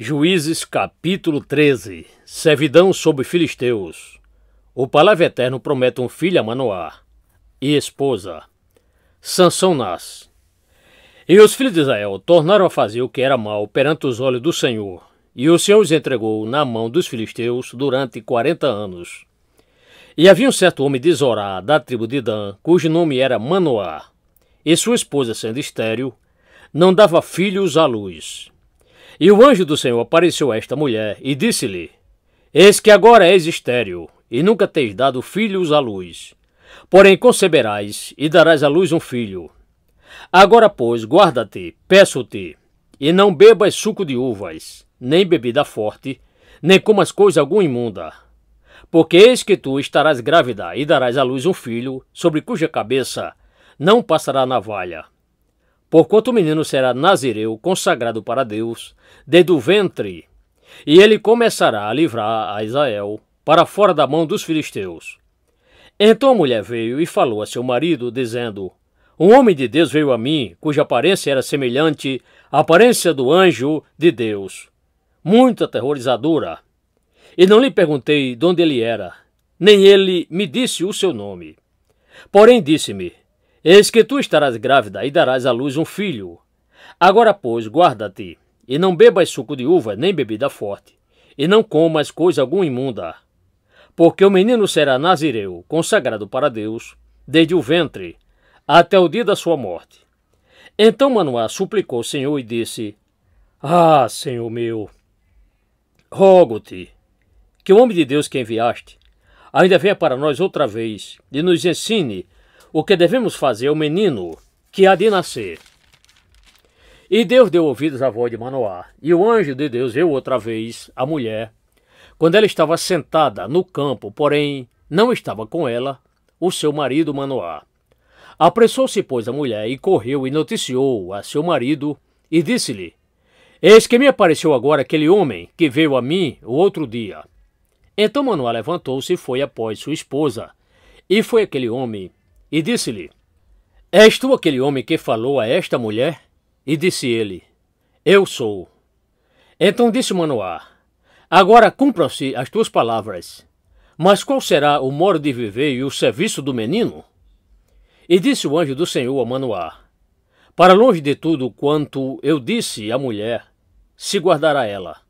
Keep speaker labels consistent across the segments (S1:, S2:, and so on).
S1: Juízes capítulo 13. Servidão sobre filisteus. O palavra eterno promete um filho a Manoá e esposa. Sansão nasce. E os filhos de Israel tornaram a fazer o que era mal perante os olhos do Senhor, e o Senhor os entregou na mão dos filisteus durante 40 anos. E havia um certo homem de Zorá, da tribo de Dan, cujo nome era Manoá, e sua esposa, sendo estéril, não dava filhos à luz. E o anjo do Senhor apareceu a esta mulher e disse-lhe: Eis que agora és estéril, e nunca tens dado filhos à luz. Porém conceberás e darás à luz um filho. Agora, pois, guarda-te, peço-te, e não bebas suco de uvas, nem bebida forte, nem comas coisa alguma imunda. Porque eis que tu estarás grávida e darás à luz um filho, sobre cuja cabeça não passará navalha. Porquanto o menino será nazireu, consagrado para Deus, desde o ventre, e ele começará a livrar a Israel para fora da mão dos filisteus. Então a mulher veio e falou a seu marido, dizendo: Um homem de Deus veio a mim, cuja aparência era semelhante à aparência do anjo de Deus, muito aterrorizadora. E não lhe perguntei de onde ele era, nem ele me disse o seu nome. Porém disse-me: Eis que tu estarás grávida e darás à luz um filho. Agora, pois, guarda-te, e não bebas suco de uva, nem bebida forte, e não comas coisa alguma imunda. Porque o menino será nazireu, consagrado para Deus, desde o ventre, até o dia da sua morte. Então Manoá suplicou ao Senhor e disse: Ah, Senhor meu, rogo-te, que o homem de Deus que enviaste ainda venha para nós outra vez, e nos ensine o que devemos fazer ao menino que há de nascer. E Deus deu ouvidos à voz de Manoá, e o anjo de Deus veio outra vez à mulher, quando ela estava sentada no campo, porém não estava com ela o seu marido Manoá. Apressou-se, pois, a mulher, e correu e noticiou a seu marido, e disse-lhe: Eis que me apareceu agora aquele homem que veio a mim o outro dia. Então Manoá levantou-se e foi após sua esposa, e foi aquele homem, e disse-lhe: És tu aquele homem que falou a esta mulher? E disse ele: Eu sou. Então disse Manoá: Agora cumpram-se as tuas palavras. Mas qual será o modo de viver e o serviço do menino? E disse o anjo do Senhor a Manoá: Para longe de tudo quanto eu disse à mulher, se guardará ela.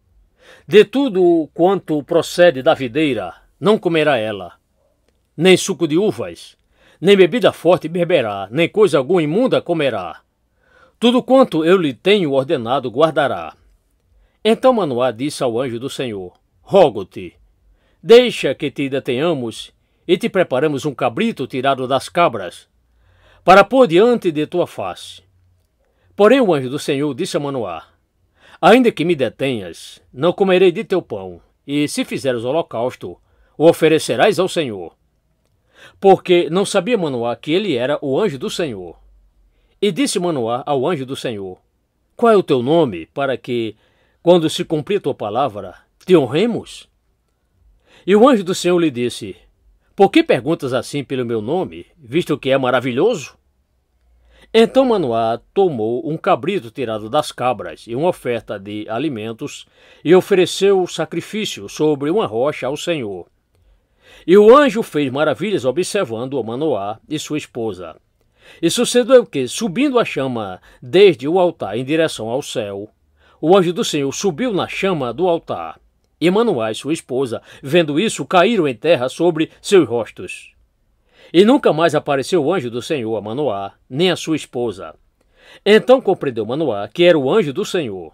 S1: De tudo quanto procede da videira, não comerá ela, nem suco de uvas, nem bebida forte beberá, nem coisa alguma imunda comerá. Tudo quanto eu lhe tenho ordenado guardará. Então Manoá disse ao anjo do Senhor: Rogo-te, deixa que te detenhamos e te preparemos um cabrito tirado das cabras, para pôr diante de tua face. Porém o anjo do Senhor disse a Manoá: Ainda que me detenhas, não comerei de teu pão, e se fizeres holocausto, o oferecerás ao Senhor. Porque não sabia Manoá que ele era o anjo do Senhor. E disse Manoá ao anjo do Senhor: Qual é o teu nome, para que, quando se cumprir tua palavra, te honremos? E o anjo do Senhor lhe disse: Por que perguntas assim pelo meu nome, visto que é maravilhoso? Então Manoá tomou um cabrito tirado das cabras e uma oferta de alimentos e ofereceu o sacrifício sobre uma rocha ao Senhor. E o anjo fez maravilhas observando a Manoá e sua esposa. E sucedeu que, subindo a chama desde o altar em direção ao céu, o anjo do Senhor subiu na chama do altar. E Manoá e sua esposa, vendo isso, caíram em terra sobre seus rostos. E nunca mais apareceu o anjo do Senhor a Manoá, nem a sua esposa. Então compreendeu Manoá que era o anjo do Senhor.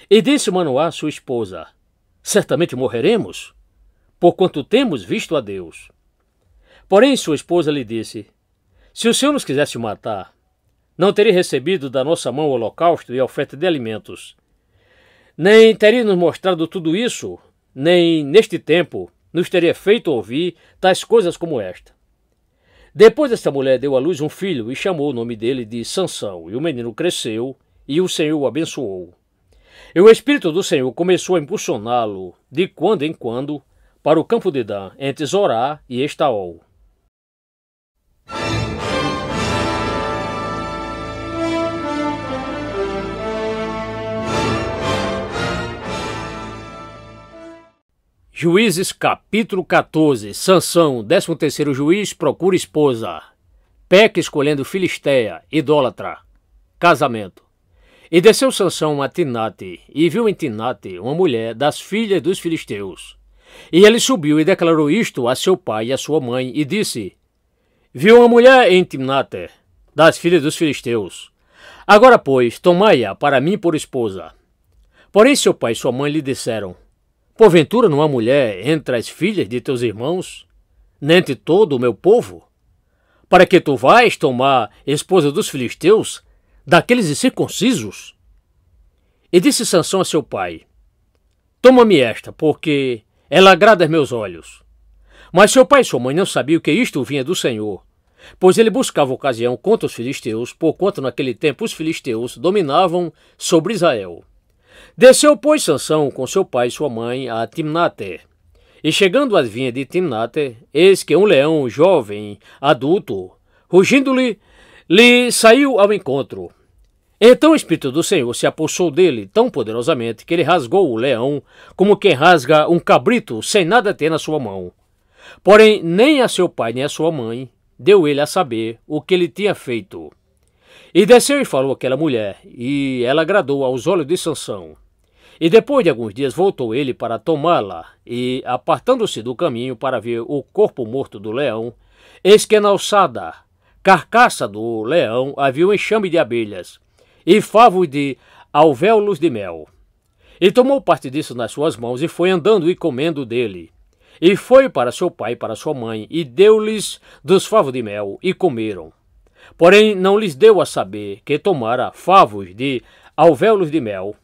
S1: E disse Manoá à sua esposa: Certamente morreremos, porquanto temos visto a Deus. Porém sua esposa lhe disse: Se o Senhor nos quisesse matar, não teria recebido da nossa mão o holocausto e a oferta de alimentos. Nem teria nos mostrado tudo isso, nem neste tempo nos teria feito ouvir tais coisas como esta. Depois esta mulher deu à luz um filho e chamou o nome dele de Sansão, e o menino cresceu e o Senhor o abençoou. E o Espírito do Senhor começou a impulsioná-lo de quando em quando para o campo de Dan, entre Zorá e Estaol. Juízes capítulo 14. Sansão, 13º juiz, procura esposa. Peca escolhendo Filistéia, idólatra. Casamento. E desceu Sansão a Timnate, e viu em Timnate uma mulher das filhas dos filisteus. E ele subiu e declarou isto a seu pai e a sua mãe, e disse: viu uma mulher em Timnate, das filhas dos filisteus. Agora, pois, tomai-a para mim por esposa. Porém seu pai e sua mãe lhe disseram: porventura não há mulher entre as filhas de teus irmãos, nem entre todo o meu povo, para que tu vais tomar esposa dos filisteus, daqueles incircuncisos? E disse Sansão a seu pai: toma-me esta, porque ela agrada aos meus olhos. Mas seu pai e sua mãe não sabiam que isto vinha do Senhor, pois ele buscava ocasião contra os filisteus, porquanto naquele tempo os filisteus dominavam sobre Israel. Desceu, pois, Sansão com seu pai e sua mãe a Timnate. E chegando às vinhas de Timnate, eis que um leão jovem, adulto, rugindo-lhe, lhe saiu ao encontro. Então o Espírito do Senhor se apossou dele tão poderosamente que ele rasgou o leão como quem rasga um cabrito sem nada ter na sua mão. Porém, nem a seu pai nem a sua mãe deu ele a saber o que ele tinha feito. E desceu e falou àquela mulher, e ela agradou aos olhos de Sansão. E depois de alguns dias voltou ele para tomá-la, e apartando-se do caminho para ver o corpo morto do leão, eis que na alçada, carcaça do leão, havia um enxame de abelhas, e favos de alvéolos de mel. E tomou parte disso nas suas mãos, e foi andando e comendo dele. E foi para seu pai e para sua mãe, e deu-lhes dos favos de mel, e comeram. Porém não lhes deu a saber que tomara favos de alvéolos de mel,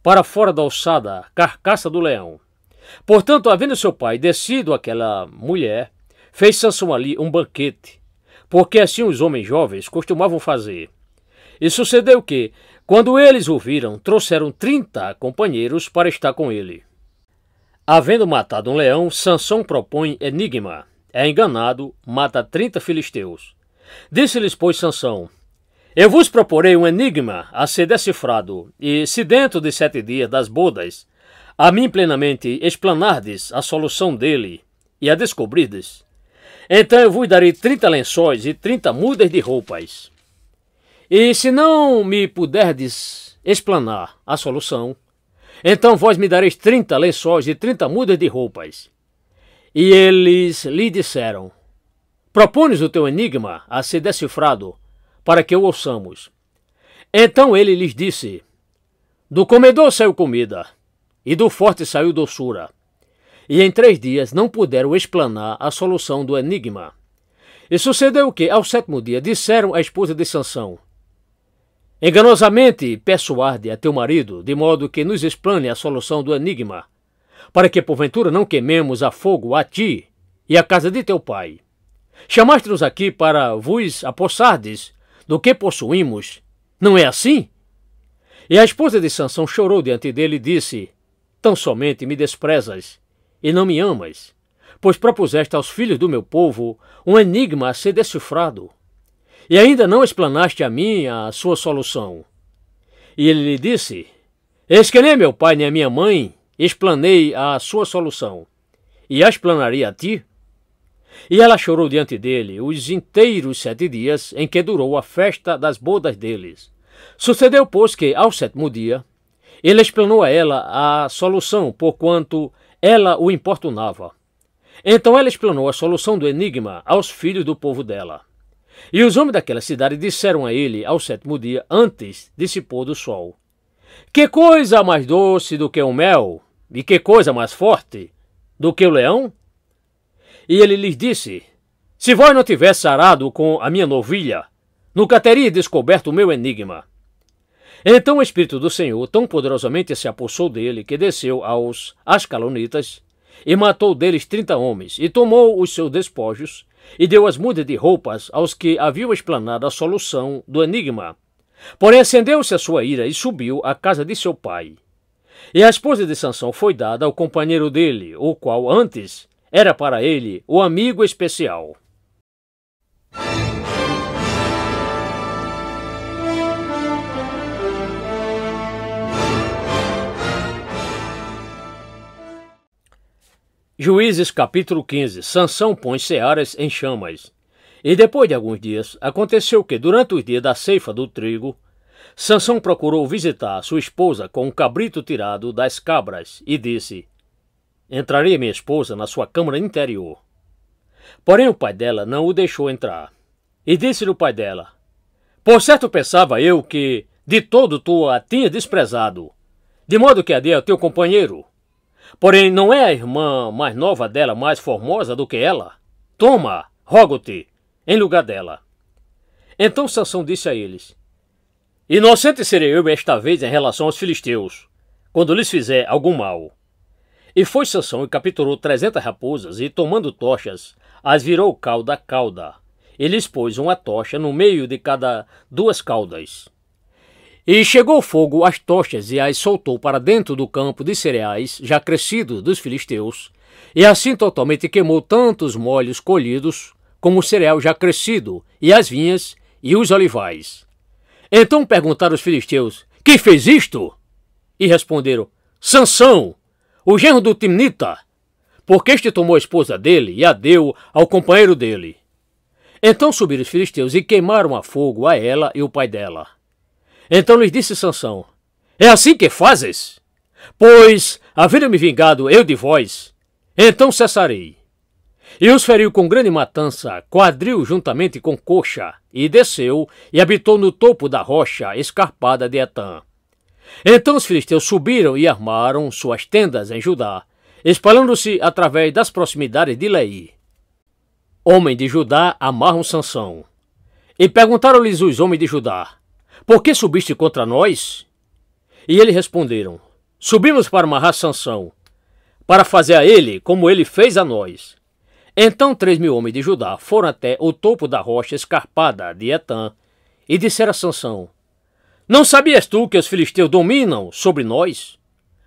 S1: para fora da alçada, carcaça do leão. Portanto, havendo seu pai descido àquela mulher, fez Sansão ali um banquete, porque assim os homens jovens costumavam fazer. E sucedeu que, quando eles o viram, trouxeram 30 companheiros para estar com ele. Havendo matado um leão, Sansão propõe enigma. É enganado, mata 30 filisteus. Disse-lhes, pois, Sansão: eu vos proporei um enigma a ser decifrado, e se dentro de 7 dias das bodas a mim plenamente explanardes a solução dele e a descobrirdes, então eu vos darei 30 lençóis e 30 mudas de roupas. E se não me puderdes explanar a solução, então vós me dareis 30 lençóis e 30 mudas de roupas. E eles lhe disseram: propões o teu enigma a ser decifrado, para que o ouçamos. Então ele lhes disse: do comedor saiu comida, e do forte saiu doçura. E em 3 dias não puderam explanar a solução do enigma. E sucedeu que, ao 7º dia, disseram à esposa de Sansão: enganosamente persuade a teu marido, de modo que nos explane a solução do enigma, para que porventura não queimemos a fogo a ti e a casa de teu pai. Chamaste-nos aqui para vos apossardes do que possuímos, não é assim? E a esposa de Sansão chorou diante dele e disse: tão somente me desprezas e não me amas, pois propuseste aos filhos do meu povo um enigma a ser decifrado, e ainda não explanaste a mim a sua solução. E ele lhe disse: eis que nem meu pai nem a minha mãe explanei a sua solução, e a explanaria a ti? E ela chorou diante dele os inteiros 7 dias em que durou a festa das bodas deles. Sucedeu, pois, que, ao 7º dia, ele explanou a ela a solução, porquanto ela o importunava. Então ela explanou a solução do enigma aos filhos do povo dela. E os homens daquela cidade disseram a ele, ao 7º dia, antes de se pôr do sol: que coisa mais doce do que o mel, e que coisa mais forte do que o leão? E ele lhes disse: se vós não tivesse arado com a minha novilha, nunca teríeis descoberto o meu enigma. Então o Espírito do Senhor tão poderosamente se apossou dele, que desceu aos ascalonitas, e matou deles 30 homens, e tomou os seus despojos, e deu as mudas de roupas aos que haviam explanado a solução do enigma. Porém acendeu-se a sua ira, e subiu à casa de seu pai. E a esposa de Sansão foi dada ao companheiro dele, o qual antes era para ele o amigo especial. Juízes capítulo 15. Sansão põe Searas em chamas. E depois de alguns dias, aconteceu que, durante os dias da ceifa do trigo, Sansão procurou visitar sua esposa com um cabrito tirado das cabras e disse: Entrarei minha esposa na sua câmara interior. Porém o pai dela não o deixou entrar. E disse-lhe o pai dela: Por certo pensava eu que de todo tu a tinha desprezado, de modo que a dei ao teu companheiro. Porém, não é a irmã mais nova dela mais formosa do que ela? Toma, rogo-te, em lugar dela. Então Sansão disse a eles: Inocente serei eu esta vez em relação aos filisteus, quando lhes fizer algum mal. E foi Sansão e capturou 300 raposas, e tomando tochas, as virou cauda a cauda, e lhes pôs uma tocha no meio de cada duas caudas. E chegou o fogo às tochas e as soltou para dentro do campo de cereais já crescido dos filisteus, e assim totalmente queimou tanto os molhos colhidos, como o cereal já crescido, e as vinhas e os olivais. Então perguntaram os filisteus: Quem fez isto? E responderam: Sansão, o genro do Timnita, porque este tomou a esposa dele e a deu ao companheiro dele. Então subiram os filisteus e queimaram a fogo a ela e o pai dela. Então lhes disse Sansão: É assim que fazes? Pois, havendo-me vingado eu de vós, então cessarei. E os feriu com grande matança, quadril juntamente com coxa, e desceu e habitou no topo da rocha escarpada de Etã. Então os filisteus subiram e armaram suas tendas em Judá, espalhando-se através das proximidades de Leí. Homem de Judá amarram Sansão. E perguntaram-lhes os homens de Judá: Por que subiste contra nós? E eles responderam: Subimos para amarrar Sansão, para fazer a ele como ele fez a nós. Então 3.000 homens de Judá foram até o topo da rocha escarpada de Etã e disseram a Sansão: Não sabias tu que os filisteus dominam sobre nós?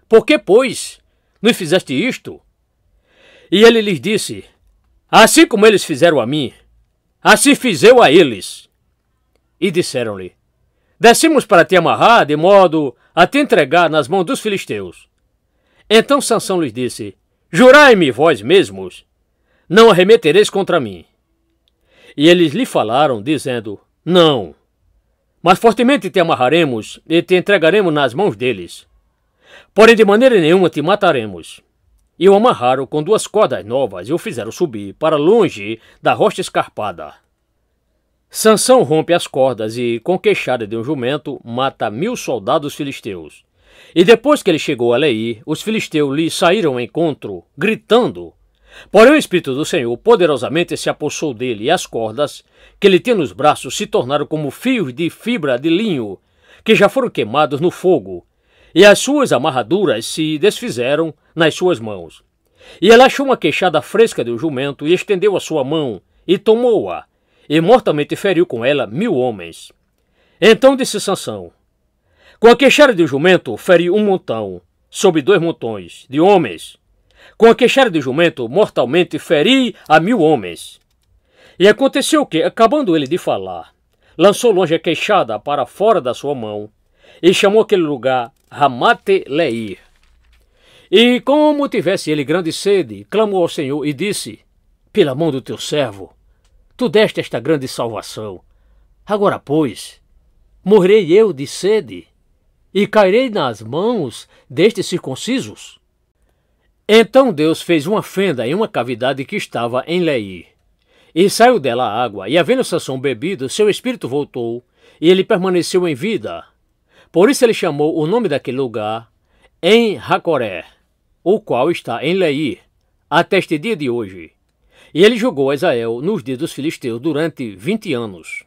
S1: Por que, pois, nos fizeste isto? E ele lhes disse: Assim como eles fizeram a mim, assim fiz eu a eles. E disseram-lhe: Descemos para te amarrar, de modo a te entregar nas mãos dos filisteus. Então Sansão lhes disse: Jurai-me vós mesmos, não arremetereis contra mim. E eles lhe falaram, dizendo: Não, mas fortemente te amarraremos e te entregaremos nas mãos deles. Porém de maneira nenhuma te mataremos. E o amarraram com 2 cordas novas e o fizeram subir para longe da rocha escarpada. Sansão rompe as cordas e, com queixada de um jumento, mata 1.000 soldados filisteus. E depois que ele chegou a Leí, os filisteus lhe saíram ao encontro, gritando. Porém o Espírito do Senhor poderosamente se apossou dele, e as cordas que ele tinha nos braços se tornaram como fios de fibra de linho, que já foram queimados no fogo, e as suas amarraduras se desfizeram nas suas mãos. E ele achou uma queixada fresca de um jumento, e estendeu a sua mão, e tomou-a, e mortalmente feriu com ela 1.000 homens. Então disse Sansão: Com a queixada de um jumento feri 1 montão, sobre 2 montões de homens. Com a queixada de jumento mortalmente feri a 1.000 homens. E aconteceu que, acabando ele de falar, lançou longe a queixada para fora da sua mão, e chamou aquele lugar Ramate-Leí. E como tivesse ele grande sede, clamou ao Senhor e disse: Pela mão do teu servo, tu deste esta grande salvação. Agora, pois, morrerei eu de sede, e cairei nas mãos destes circuncisos? Então Deus fez uma fenda em uma cavidade que estava em Leí, e saiu dela a água, e havendo Sansão bebido, seu espírito voltou, e ele permaneceu em vida. Por isso ele chamou o nome daquele lugar En-Hacoré, o qual está em Leí, até este dia de hoje. E ele jogou a Israel nos dias dos filisteus durante 20 anos.